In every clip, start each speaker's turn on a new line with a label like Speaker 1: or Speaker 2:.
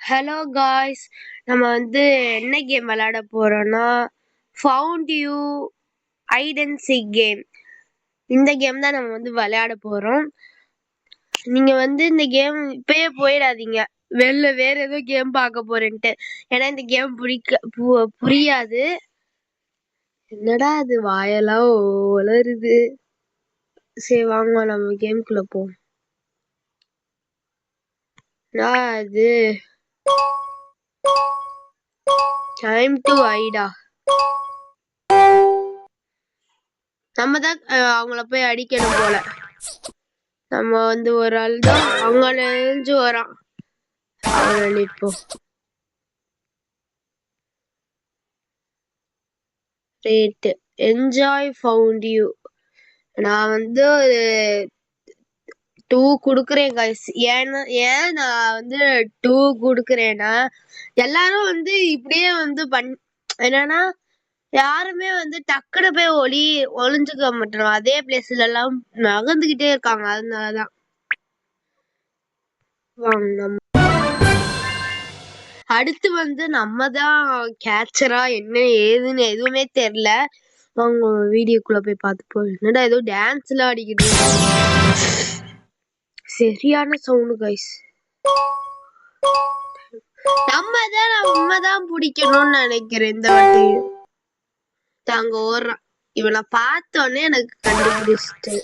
Speaker 1: Hello guys, நம்ம என்ன game விளையாட போறோம்னா found you hide and seek game. இந்த கேம் தான் நம்ம விளையாட போறோம். நீங்க இந்த கேம் இப்பயே போயிடாதீங்க, வெளில வேற ஏதோ கேம் பார்க்க போறேன்ட்டு. ஏன்னா இந்த கேம் புரியாது. என்னடா அது வாயெல்லாம் உளருது. சரி வாங்க நம்ம கேம்குள்ள போவோம். அது டைம் டு ஹைடா. நம்ம தான் அவங்கள போய் அடிக்கணும் போல. நம்ம ஒரு ஆள் தான் அவங்க நெஞ்சு வரான். அவன் இப்போ ரேட் என்ஜாய் ஃபவுண்ட் யூ. நான் ஒரு 2 குடுக்குறேன் guys. ஏன் நான் 2 குடுக்குறேன்னா, எல்லாரும் இப்படியே என்னன்னா யாருமே டக்குனு போய் ஒளிஞ்சுக்க மாட்டோம். அதே பிளேஸ்ல எல்லாம் நகர்ந்துகிட்டே இருக்காங்க. அதனாலதான் அடுத்து நம்ம தான் கேட்சரா என்ன ஏதுன்னு எதுவுமே தெரியல. அவங்க வீடியோக்குள்ள போய் பார்த்துப்போம். என்னடா ஏதோ டான்ஸ் எல்லாம் அடிக்கிட்டு சரியான சவுண்டு கைஸ். நம்ம தான் பிடிக்கணும்னு நினைக்கிறேன் இந்த வாட்டி. தாங்க ஓடுறான். இவனை பார்த்தோன்னே எனக்கு கண்டுபிடிச்சிட்டு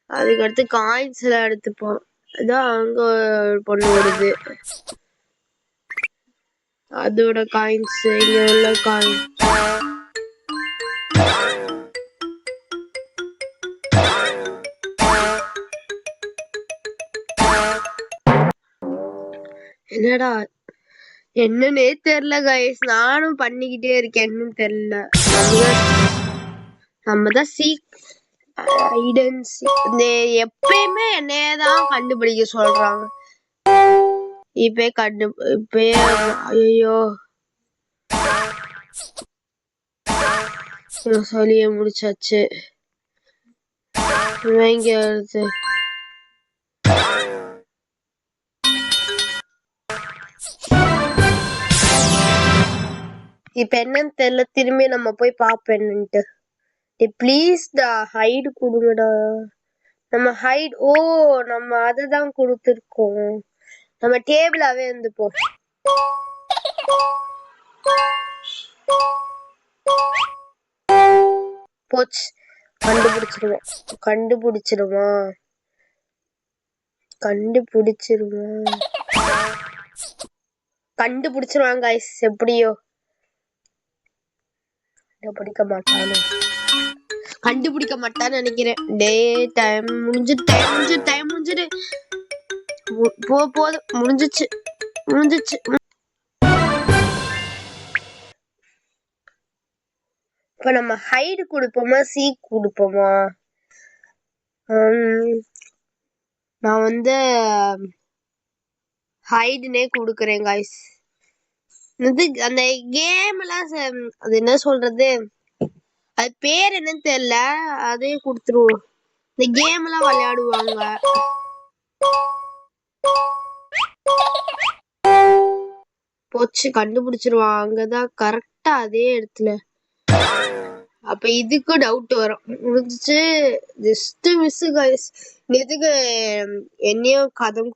Speaker 1: அதுக்கடுத்து காயின்ஸ் எல்லாம் எடுத்துப்போம். அதான் அங்க பொண்ணு வருது. அதோட காயின்ஸ் இங்க உள்ள காயின். என்னடா என்னன்னே தெரியல கைஸ். நானும் பண்ணிக்கிட்டே இருக்கேன், என்னன்னு தெரியல. நம்மதான் எப்பயுமே என்னையதான் கண்டுபிடிக்க சொல்றாங்க. இப்பயே ஐயோ சொல்லியே முடிச்சாச்சு. இங்க வருது. இப்ப என்னன்னு தெரியல. திரும்பி நம்ம போய் பாப்போம் என்னன்ட்டு. ப்ளீஸ் டா ஹைடு கொடுங்கடா. நம்ம ஹைட் நம்ம அததான் கொடுத்துருக்கோம். நம்ம டேபிளாவே இருந்துப்போம். போச்சு. கண்டுபிடிச்சிருவான் கைஸ். எப்படியோ கண்டுபிடிக்க மாட்டான்னு நினைக்கிறேன். டைம் முடிஞ்சிட்டு போதும். முடிஞ்சிச்சு. இப்ப நம்ம ஹைடு கொடுப்போமா சீக் கொடுப்போமா? நான் ஹைடுனே கொடுக்குறேன் கைஸ். அந்த கேம் எல்லாம் அது என்ன சொல்றது, அது பேர் என்னன்னு தெரியல. அதே கொடுத்துருவோம். இந்த கேம் எல்லாம் விளையாடுவாங்க. போச்சு. கண்டுபிடிச்சிருவான். அங்கதான் கரெக்டா அதே இடத்துல. அப்ப இதுக்கு டவுட் வரும். முடிஞ்சிச்சு. Just miss guys. எதுக்கு என்னையும்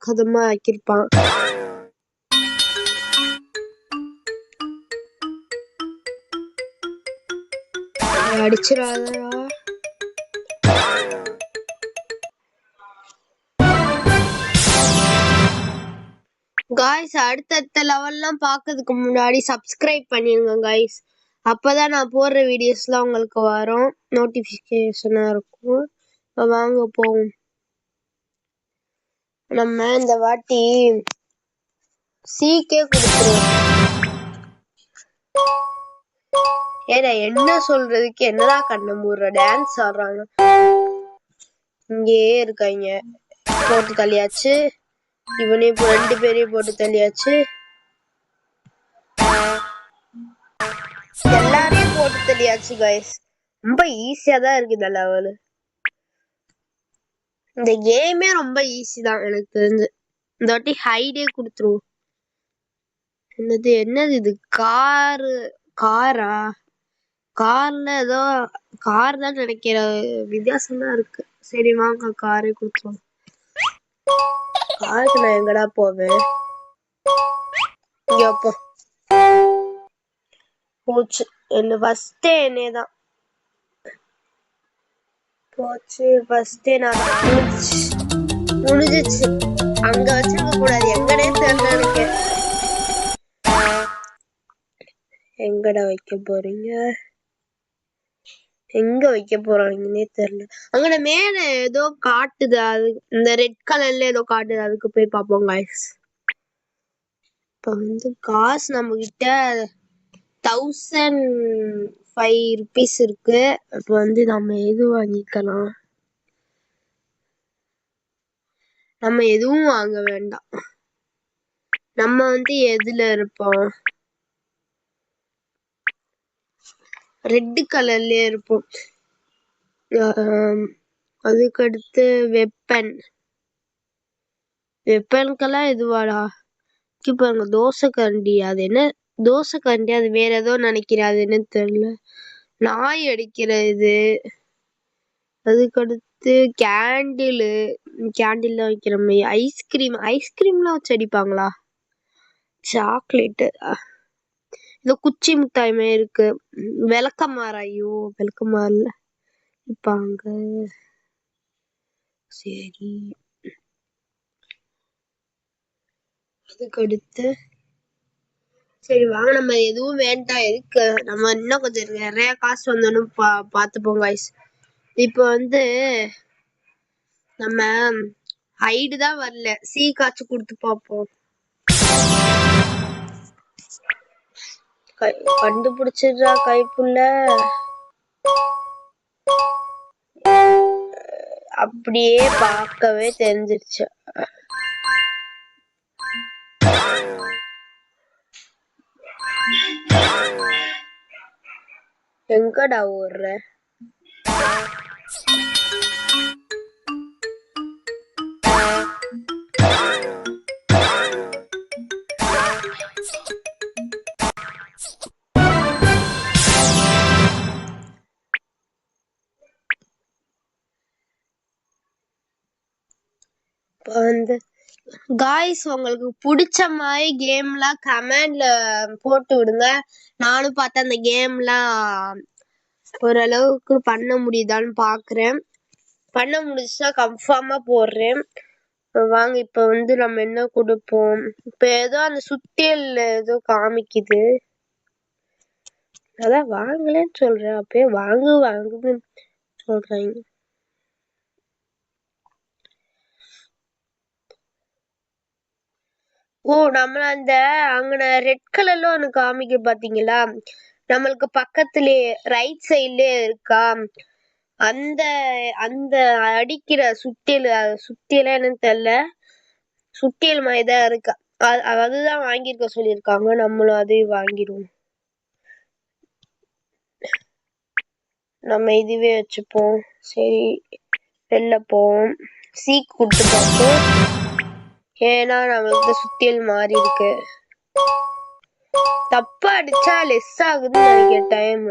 Speaker 1: கதமா ஆக்கிருப்பான். அடிச்சிடாதா. காய்ஸ், அடுத்தடுத்த லெவல்லாம் பார்க்கறதுக்கு முன்னாடி சப்ஸ்கிரைப் பண்ணிருங்க காய்ஸ். அப்பதான் நான் போடுற வீடியோஸ்லாம் உங்களுக்கு வரும், நோட்டிபிகேஷனா இருக்கும். வாங்க போவோம். நம்ம இந்த வாட்டி சீக்கே கொடுத்துருவோம். ஏடா என்ன சொல்றதுக்கு என்னடா கண்ண மூடுற. டான்ஸ் ஆடுறாங்க. இங்கேயே இருக்காங்க. போட்டு தள்ளியாச்சு. இவனே 2 பேரையும் போட்டு தள்ளியாச்சு. எல்லாரையும் போட்டு தள்ளியாச்சு கைஸ். ரொம்ப ஈஸியா தான் இருக்கு இந்த லெவலு. இந்த கேமே ரொம்ப ஈஸி தான் எனக்கு தெரிஞ்சு. இந்த வாட்டி ஹைடே கொடுத்துருவோம். என்னது இது? காரா? கார்ல ஏதோ கார் தான் நினைக்கிற, வித்தியாசமா இருக்கு. சரி வாங்க காரே கொடுத்தோம். காருக்கு நான் எங்கடா போவேன்? இங்க போ. போச்சு. என்ன ஃபர்ஸ்டே என்னதான் போச்சு. ஃபர்ஸ்டே நான் முடிஞ்சிச்சு. அங்க வச்சிருக்க கூடாது. எங்கடே தெரியல எனக்கு. எங்கடா வைக்க போறீங்க? எங்க வைக்க போறாங்கன்னே தெரியல. அங்க மேல ஏதோ காட்டுது, அது இந்த ரெட் கலர்ல ஏதோ காட்டுது, அதுக்கு போய் பாப்போம் guys. இப்ப வந்து காசு நம்ம கிட்ட 1005 rupees இருக்கு. அப்ப வந்து நம்ம எது வாங்கிக்கலாம்? நம்ம எதுவும் வாங்க வேண்டாம். நம்ம வந்து எதுல இருப்போம்? ரெட் கலர்லயே இருப்போம். அதுக்கு அடுத்து வெப்பனுக்கெல்லாம் எதுவாடா? பாருங்க தோசை கரண்டி. அது என்ன தோசை கரண்டி? அது வேற ஏதோ நினைக்கிறேன். அது என்னன்னு தெரியல. நாய் அடிக்கிற இது. அதுக்கு அடுத்து கேண்டில் வைக்கிற மாதிரி. ஐஸ்கிரீம்லாம் வச்சு அடிப்பாங்களா? சாக்லேட்டு. இந்த குச்சி மிட்டாய் மாதிரி இருக்கு. விளக்கமாறு. ஐயோ விளக்கமாறுல விப்பாங்க. சரி அதுக்கு அடுத்து சரி வாங்க, நம்ம எதுவும் வேண்டாம். எதுக்கு நம்ம இன்னும் கொஞ்சம் நிறைய காசு வந்தோன்னு பாத்துப்போம் guys. இப்ப வந்து நம்ம ஹைடு தான் வரல. காய்ச்சி கொடுத்து பாப்போம். கண்டுபிடிச்சிடுறா கைப்புள்ள. அப்படியே பார்க்கவே தெரிஞ்சிருச்சு. எங்கடா ஓடுற? வந்து காய்ஸ், உங்களுக்கு பிடிச்ச மாதிரி கேம்லாம் கமெண்ட்ல போட்டு விடுங்க. நானும் பார்த்தா அந்த கேம்லாம் ஓரளவுக்கு பண்ண முடியுதான்னு பாக்குறேன். பண்ண முடிச்சுன்னா கன்ஃபார்மா போடுறேன். வாங்க இப்ப வந்து நம்ம என்ன கொடுப்போம்? இப்ப ஏதோ அந்த சுத்தியல் ஏதோ காமிக்குது. அதான் வாங்கலன்னு சொல்றேன். அப்பயே வாங்குன்னு சொல்றாங்க. நம்மள அந்த அங்கன ரெட் கலர்ல ஒண்ணு காமிக்க பாத்தீங்களா? நம்மளுக்கு பக்கத்துலயே ரைட் சைட்லயே இருக்கா? அந்த அந்த அடிக்கிற சுத்தியல என்னன்னு தெரியல. சுத்தியல் மாதிரிதான் இருக்கா. அதுதான் வாங்கிருக்க சொல்லியிருக்காங்க. நம்மளும் அதையும் வாங்கிடுவோம். நம்ம இதுவே வச்சுப்போம். சரி வெளில போவோம். சீக் கொடுத்து பார்ப்போம். ஏன்னா நம்மளுக்கு சுத்தியல் மாறி இருக்கு. தப்பா அடிச்சா லெஸ் ஆகுதுன்னு நினைக்கிறேன் டைம்.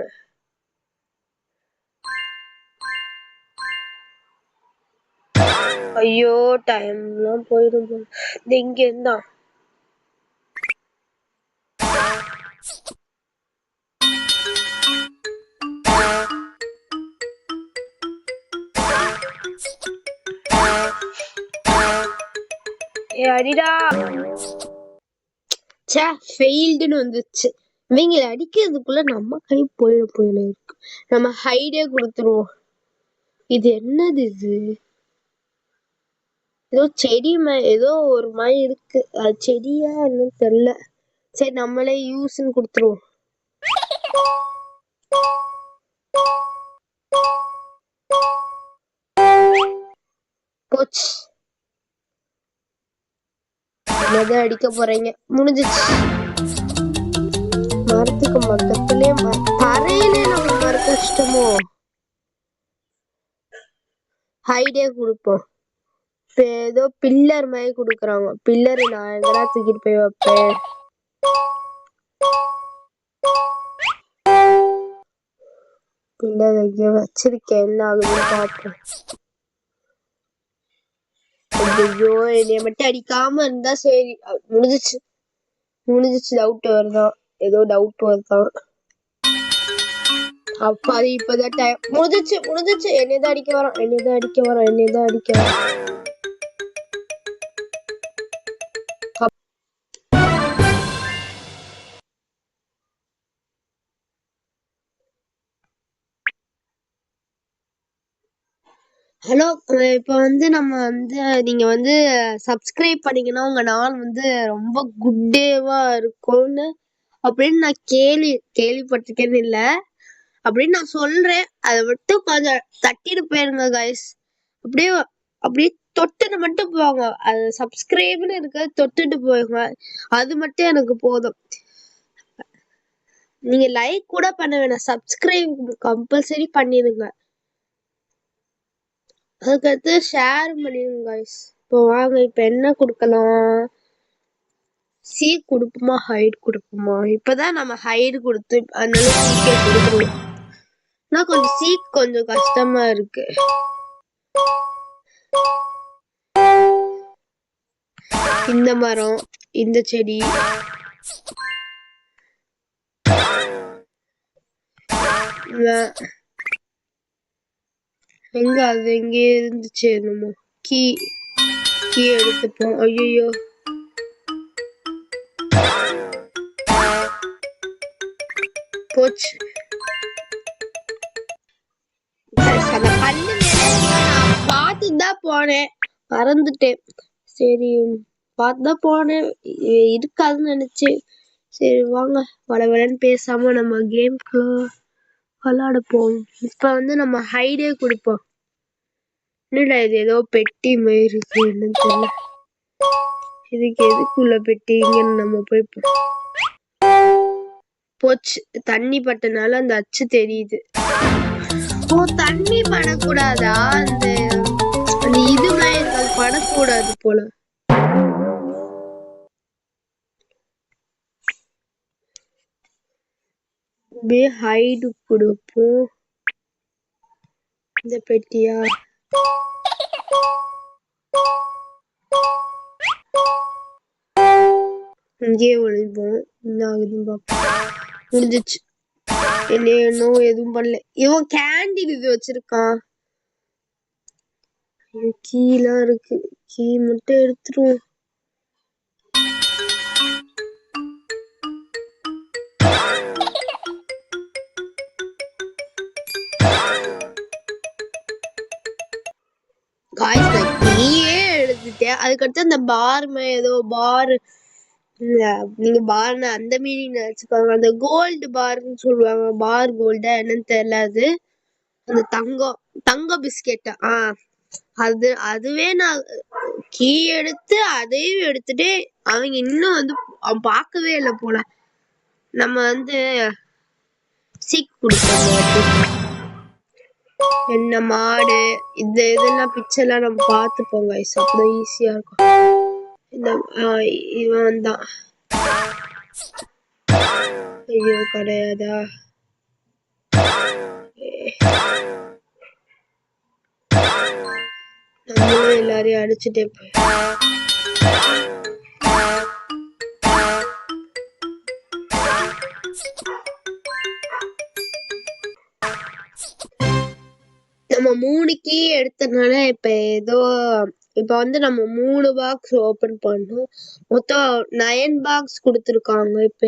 Speaker 1: ஐயோ டைம்லாம் போயிடும். இது இங்க இருந்தா அடிடா. ஃபெயில்டுன்னு வந்துச்சு. இவங்களை அடிக்கிறதுக்குள்ள நம்ம கை போயிட இருக்கு. நம்ம ஹைடே கொடுத்துருவோம். இது என்னது? இது ஏதோ செடி ஏதோ ஒரு மாதிரி இருக்கு. அது செடியா என்னன்னு தெரியல. சரி நம்மளே யூஸ்ன்னு கொடுத்துருவோம். போச்சு. அடிக்க போறீங்க. முடிஞ்சிச்சு. மரத்துக்கு பக்கத்துலயே தரையிலே நம்ம மரத்து இஷ்டமோ. ஹைடே கொடுப்போம். ஏதோ பில்லர் மாதிரி குடுக்குறாங்க. பில்லர் நான் எங்கடா தூக்கிட்டு போய் வைப்பேன்? வச்சிருக்கேன், என்ன ஆகுதுன்னு பார்ப்போம். ஐயோ, என்னைய மட்டும் அடிக்காம இருந்தா சரி. முடிஞ்சிச்சு டவுட் வருதான், ஏதோ டவுட் வருதான். அப்பா இப்பதான் டைம் முடிஞ்சிச்சு. என்னதான் அடிக்க வரோம். ஹலோ, இப்ப நம்ம நீங்க சப்ஸ்கிரைப் பண்ணீங்கன்னா உங்க நாள் ரொம்ப குட் டேவா இருக்கும்னு அப்படின்னு நான் கேள்விப்பட்டிருக்கேன்னு இல்ல அப்படின்னு நான் சொல்றேன். அதை மட்டும் கொஞ்சம் தட்டிட்டு போயிருங்க கைஸ். அப்படியே அப்படியே தொட்டுட்டு மட்டும் போவாங்க. அது சப்ஸ்கிரைப்னு இருக்க, தொட்டுட்டு போயிருங்க. அது மட்டும் எனக்கு போதும். நீங்க லைக் கூட பண்ண வேணாம், சப்ஸ்கிரைப் கம்பல்சரி பண்ணிடுங்க. அதுக்கடுத்து ஷேர் பண்ணிடுங்க கைஸ். இப்போ வாங்க, இப்ப என்ன கொடுக்கலாம்? சி கொடுப்போமா, ஹைட் கொடுப்போமா? இப்பதான் நம்ம ஹைட் கொடுத்து அதனால சீக்கே கொடுத்துருவோம். நான் கொஞ்சம் கஷ்டமா இருக்கு. இந்த மரம், இந்த செடி, எங்க அது எங்க இருந்துச்சு? என்னமோ கீ எடுத்துப்போம். ஐயோ, போச்சு. அந்த கல்லு பார்த்துதான் போனேன், மறந்துட்டேன். சரி, பார்த்துதான் போனேன், இருக்காதுன்னு நினைச்சேன். சரி வாங்க, வளவலன்னு பேசாம நம்ம கேம்குள்ள விளையாட போவோம். இப்ப நம்ம ஹைடே கொடுப்போம். என்னடா இது, ஏதோ பெட்டி மாதிரி இருக்கு, என்னன்னு தெரியல. இதுக்கு எதுக்குள்ள பெட்டிங்கன்னு நம்ம போய் போச்சு. தண்ணி பட்டனால அந்த அச்சு தெரியுது. ஓ, தண்ணி படக்கூடாதா? அந்த இது மாதிரி படக்கூடாது போல. ஹைடு கொடுப்போம். இந்த பெட்டியா? இங்கே ஒழிப்போம். என்ன ஆகுதுன்னு பார்ப்போம். முடிஞ்சிச்சு. இன்னும் எதுவும் பண்ணல. இவன் கேண்டீன் இது வச்சிருக்கான். கீழே இருக்கு, கீ மட்டும் எடுத்துருவோம். கீயே எடுத்துட்டேன். அதுக்கடுத்து அந்த பார்மே ஏதோ பார், நீங்க பார்னு அந்த மீனிங் நினைச்சுக்கோங்க. அந்த கோல்டு பார்ன்னு சொல்லுவாங்க. பார் கோல்டா என்னன்னு தெரியல. அது அந்த தங்க பிஸ்கெட். அதுவே நான் கீ எடுத்து அதையும் எடுத்துட்டு அவங்க இன்னும் அவன் பார்க்கவே இல்லை போல. நம்ம சீக் கொடுப்போம். என்ன மாடு, இதெல்லாம் பிக்சர்லாம் நம்ம பார்த்துப்போம் கைஸ், அப்பதான் ஈஸியா இருக்கும். இவன் தான். ஐயோ, கிடையாதா? நம்மளும் எல்லாரையும் அடிச்சுட்டே போய் நம்ம 3 கீ எடுத்தனால இப்ப நம்ம 3 பாக்ஸ் ஓபன் பண்ணோம். மொத்தம் 9 பாக்ஸ் கொடுத்துருக்காங்க. இப்ப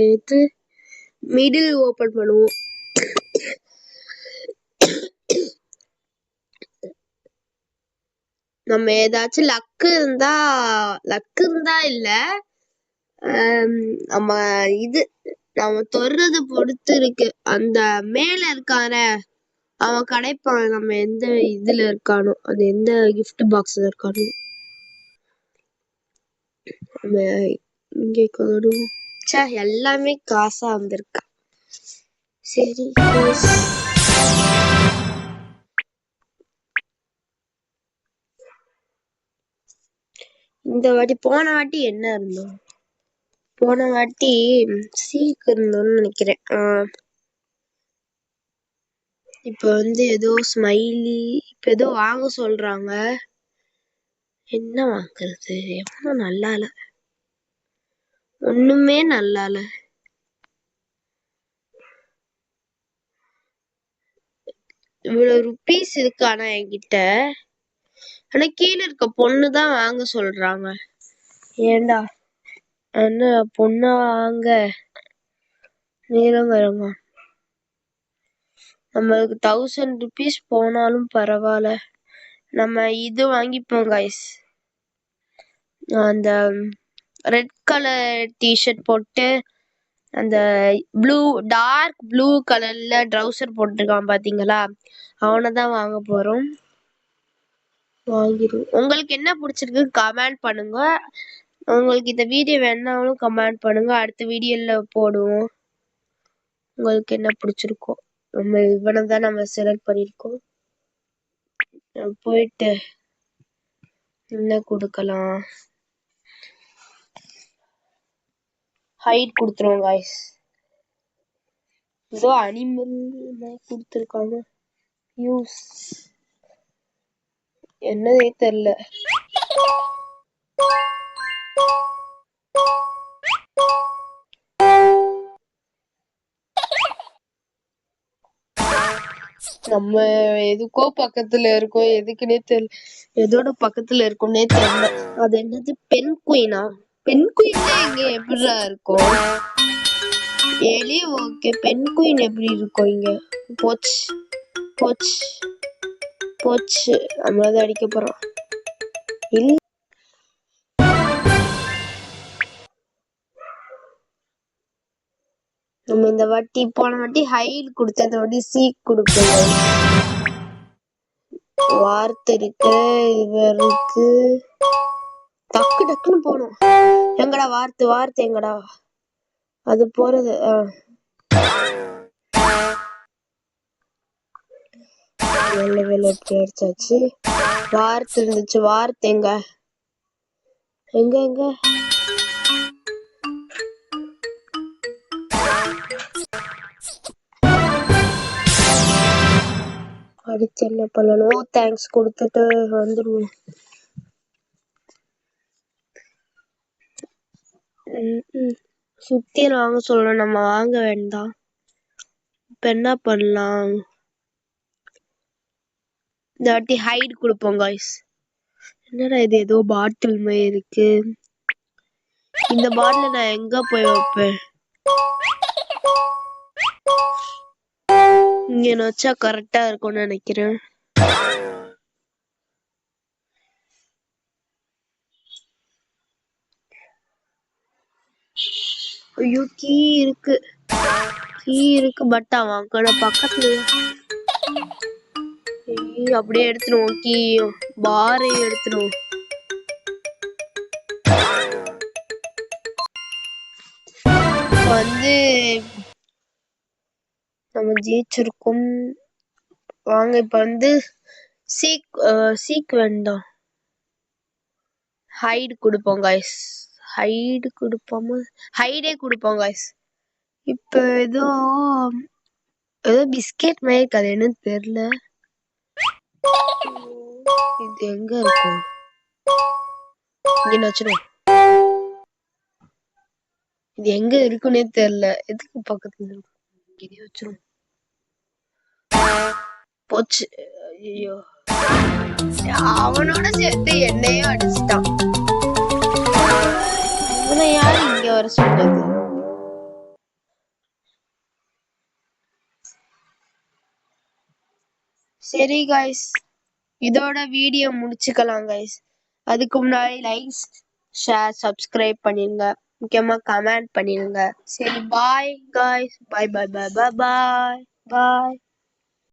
Speaker 1: மிடில் ஓபன் பண்ணுவோம். நம்ம ஏதாச்சும் லக்கு இருந்தா இல்ல, நம்ம தொடுறது பொறுத்து இருக்கு. அந்த மேல இருக்கான அவன் கிடைப்பான். நம்ம எந்த இதுல இருக்கானோ, அது எந்த கிஃப்ட் பாக்ஸ்ல இருக்கானோ. இங்கே எல்லாமே காசா வந்திருக்கு. சரி, இந்த வாட்டி போன வாட்டி என்ன இருந்தோம்? போன வாட்டி சீக் இருந்தோம்னு நினைக்கிறேன். இப்ப வந்து ஏதோ ஸ்மைலி இப்ப ஏதோ வாங்க சொல்றாங்க. என்ன வாங்குறது? எவ்வளவு நல்லா இல்ல, ஒண்ணுமே நல்லா இல்ல. இவ்வளவு ருபீஸ் இருக்கு ஆனா என்கிட்ட. ஆனா கீழே இருக்க பொண்ணுதான் வாங்க சொல்றாங்க. ஏண்டா அண்ணா பொண்ணா வாங்க நீரங்க. நம்மளுக்கு 1000 ருபீஸ் போனாலும் பரவாயில்ல. நம்ம இது வாங்கிப்போம் கைஸ். அந்த ரெட் கலர் டிஷர்ட் போட்டு அந்த டார்க் ப்ளூ கலர்ல ட்ரவுசர் போட்டிருக்கான் பாத்தீங்களா, அவனைதான் வாங்க போறோம். வாங்கிடும். உங்களுக்கு என்ன பிடிச்சிருக்கு கமெண்ட் பண்ணுங்க. உங்களுக்கு இந்த வீடியோ வேணாலும் கமெண்ட் பண்ணுங்க, அடுத்த வீடியோல போடுவோம். உங்களுக்கு என்ன பிடிச்சிருக்கோ நம்ம இவனை தான் நம்ம செலக்ட் பண்ணிருக்கோம். போயிட்டு என்ன கொடுக்கலாம், ஹைட் கொடுத்துருவோம் காய்ஸ். ஏதோ அனிமல் கொடுத்துருக்காங்க. யூஸ் என்னதே தெரியல. நம்ம எதுக்கோ பக்கத்துல இருக்கோம், எதுக்குன்னே தெரியல. எதோட பக்கத்துல இருக்கோம்னே தெரியல. அது என்னது, பெண் குயினா? பெண் குயின் இங்க எப்படிடா இருக்கும்? எலி ஓகே, பெண் குயின் எப்படி இருக்கும் இங்க? போச்சு போச்சு போச்சு, நம்மளதான் அடிக்க போறோம். இல்ல நம்ம இந்த வாட்டி போன வாட்டி ஹைட் கொடுத்த, இந்த வாட்டி சீக் கொடுப்போம். வார்த்தை இருக்கு, இவருக்கு டக்கு டக்குன்னு போகணும். எங்கடா வார்த்தை எங்கடா? அது போறது நல்ல வேலை எப்படி அடிச்சாச்சு. வார்த்தை இருந்துச்சு, வார்த்தை எங்க எங்க எங்க? அடுத்து என்ன பண்ணணும்? தேங்க்ஸ் கொடுத்துட்டு வந்துடுவோம். சுத்தி வாங்க சொல்லணும், நம்ம வாங்க வேண்டாம். இப்ப என்ன பண்ணலாம்? இந்த வாட்டி ஹைட் கொடுப்போம் காய்ஸ். என்னடா இது, ஏதோ பாட்டில் மாதிரி இருக்கு. இந்த பாட்டில நான் எங்க போய் வைப்பேன்? இங்க வச்சா கரெக்டா இருக்கும்னு நினைக்கிறேன். ஐயோ, கீ இருக்கு பட் அவன் பக்கத்துல. அப்படியே எடுத்துருவோம், கீயும் பாரையும் எடுத்துருவோம். வந்து நம்ம ஜெயிச்சிருக்கோம். வாங்க இப்ப வந்து சீக் வேண்டாம், ஹைட் கொடுப்போம் காய்ஸ். ஹைடே கொடுப்போம் காய்ஸ். இப்ப ஏதோ பிஸ்கெட் மாதிரி அது என்னன்னு தெரியல. இது எங்க இருக்கும்? இங்க வச்சிருவோம். இது எங்க இருக்குன்னே தெரியல. எதுக்கு பக்கத்துல இருக்கும்? இங்கே வச்சிருவோம். போச்சு. ஐயோ, அவனோட சேர்த்து என்னையும் அடிச்சுட்டான். அவனை யாரு இங்க வர சொன்னது? சரி காய்ஸ், இதோட வீடியோ முடிச்சுக்கலாம் காய்ஸ். அதுக்கு முன்னாடி லைக், ஷேர், சப்ஸ்கிரைப் பண்ணிருங்க. முக்கியமா கமெண்ட் பண்ணிருங்க. சரி பாய் காய்ஸ், பாய் பாய் பாய் பாய் பாய் பாய்.